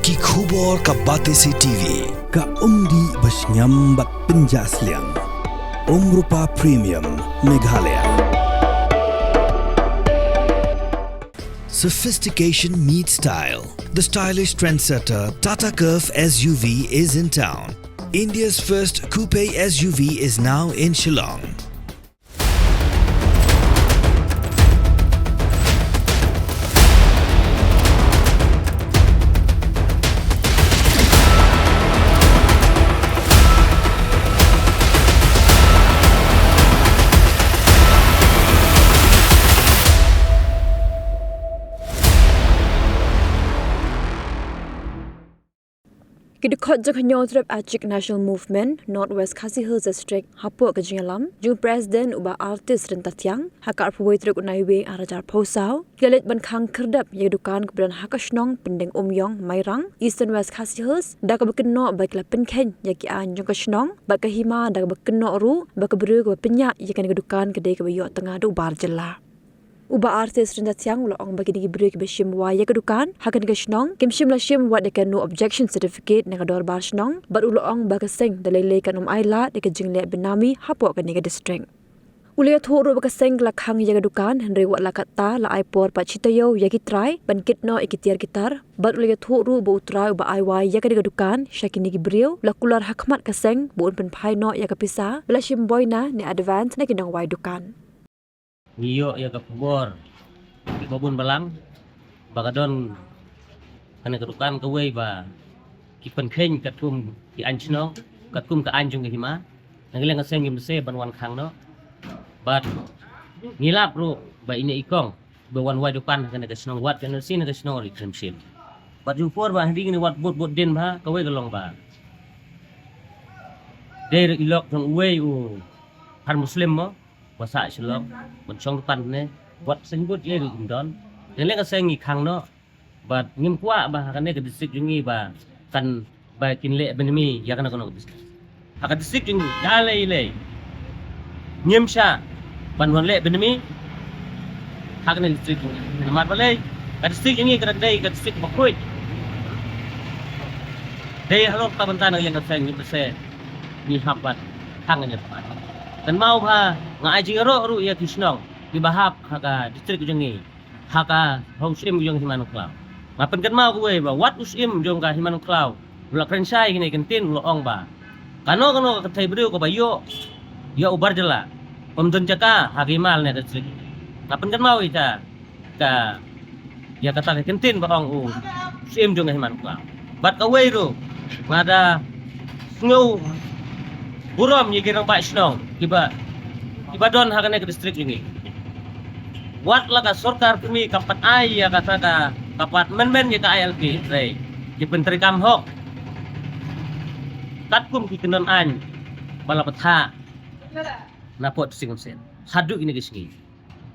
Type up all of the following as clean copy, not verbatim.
Ki khubor ka Batesi TV. Ka umdi basnyam bat penjaslian. Rupa Premium Meghalaya. Sophistication meets style. The stylish trendsetter Tata Curve SUV is in town. India's first coupe SUV is now in Shillong. Kidukot Jakanyo Trip Achik National Movement Northwest Khasi Hills District Hapuk Kajingalam Jung President Uba Artis Rentatiang Hakar Pawai Truk Unaiwe Arajar Posau Galit Ban Khang Kerdap Yadukan Keberan Hakashnong Pendeng Umyong Mairang Eastern West Khasi Hills Daga Bekeno Bakla Penken Yaki An Jung Kashnong Baka Hima Daga Bekeno Ru Baka Beru Ke Penyak Yakan Kedukan Kedai Kebayok Tengah Du Bar Jela Uba artis rendah tiang ula ong bagi digi beri ke beshim waya kedukan hakan ke shnong kim shim la shim wat dekan no objection certificate nang ador bar shnong bar ula ong baka seng dalai kan aila dekat jingle benami hapok ke nega district ulia thoro baka seng la khang ya kedukan henry wat la kata la aipor pa chitayo ya kitrai ban kitno ikitiar gitar bar ulia thoro bo utrai ba ai wai ya kedukan shakini gi brio la kular hakmat ke seng bon pen phai no ya kapisa bela shim boyna ni advance na kinang wai dukan Iyo ya kapubor di babun balang bagadon kana kedukan kawai ba kipen keng katum ki anchno katum ka anjung ke hima nangileng ka seng se banwan khang no bat ngilap ru ba ini ikong ba wan wai dukan kana ka snong wat kana sin ka snong ri krimsil bat jupor ba handi ni wat bot din ba kawai galong ba der ilok tong wei u har muslim mo Wasa Shillong, Bonsong Pan ne, buat sengbut ye gundon. Yang ka sengi khang no, bat ngim kwa ba kan ne ke district jungi ba kan ba kinle benemi ya kan kono district. Haka district jungi dalai le. Ngim sha ban wan le benemi haka ne district jungi. Namat balai ka district jungi ka dai ka district bakoi. Dai halok ta bantan yang ka sengi bese ni habat khang ne pa. Dan mau ba nga ajing ro ru ya kisnong di bahap haka distrik jungi haka hausim jong Himanuk Klau ngapen kan mau gue ba wat usim jong ka Himanuk Klau ula krensai gini kentin ula ong ba kano ka thai brio ko ba yo ya ubar jela pemdon jaka hakimal ne distrik ngapen kan mau ita ka ya kata kentin ba ong usim jong Himanuk Klau bat ka we ru ngada ngau buram ye kirang ba snong Ibadon hakane ke distrik ini. Wat laga sorkar kami kapat ai ya kata ka kapat men ya ka ILP rei. Ki penteri kamhok. Tatkum ki kenon an balapatha. Napot singom sen. Hadu ini kisngi.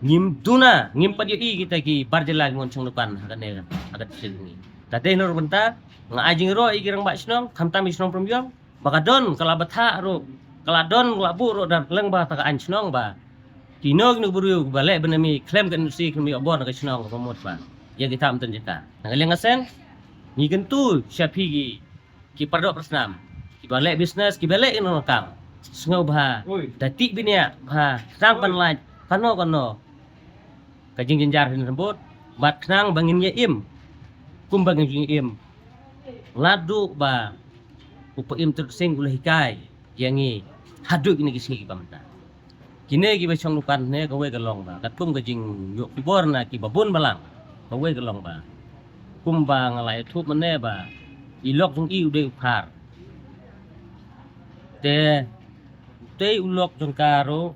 Ngim tuna ngim padi kita ki barjela ngoncong depan hakane aga distrik ini. Tade nor benta nga ajing ro ikirang ba snong kamtam snong promyong bakadon kalabatha ro Kaladon labu ro dan leng ba taka anchnong ba kinog nu buru balek benami klaim kan industri kami obor ka chnong pamot ba ya kita amten jeta ngaleng asen ni gentu syapi ki pardok persnam ki balek bisnes ki balek ino kam sngau ba dati binia ba sang panlaj kano kajing jenjar hin rembut bat knang bangin ye im kum bangin im ladu ba upaim tersing ulah hikai yangi haduk ini kisngi pamta kine ki bachong lukan ne gawe galong ba katum gajing yok tibor na ki babun balang gawe galong ba kumba ngalai thup mane ba ilok jong i ude ukhar te ulok jong karo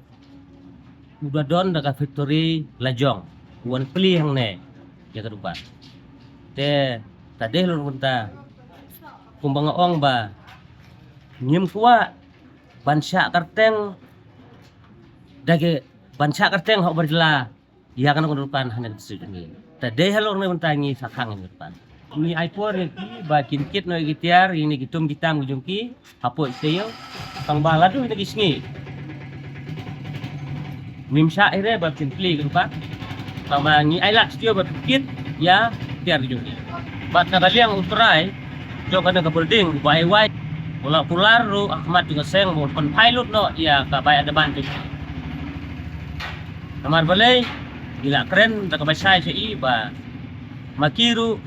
udadon daga factory lajong wan pli hang ne ya kadupa te tade lor bunta kumba ngaong ba nyim kuwa Bansya karteng dage bansya karteng hok berjela ya kan kondupan hanya disini tade halor ne bentangi sakang ni depan ni aipor ni ba kinkit no gitiar ini gitum gitam gujungki hapo iteyo kang baladu ini kisngi nimsya ire ba kinkli kan sama ni ailak stio ba kit ya tiar gujungki bat nadaliang uterai Jo kana ka building bai wai. Pular ru Ahmad juga seng mo kon pilot no ya ka bai ada bantu. Kamar balai gila keren da ka bai sai sei ba makiru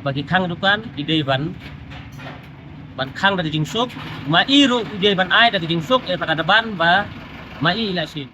bagi khang dukan ide ban khang dari jingsuk ma iru ide ban ai dari jingsuk e tak ada ban ba ma i la sin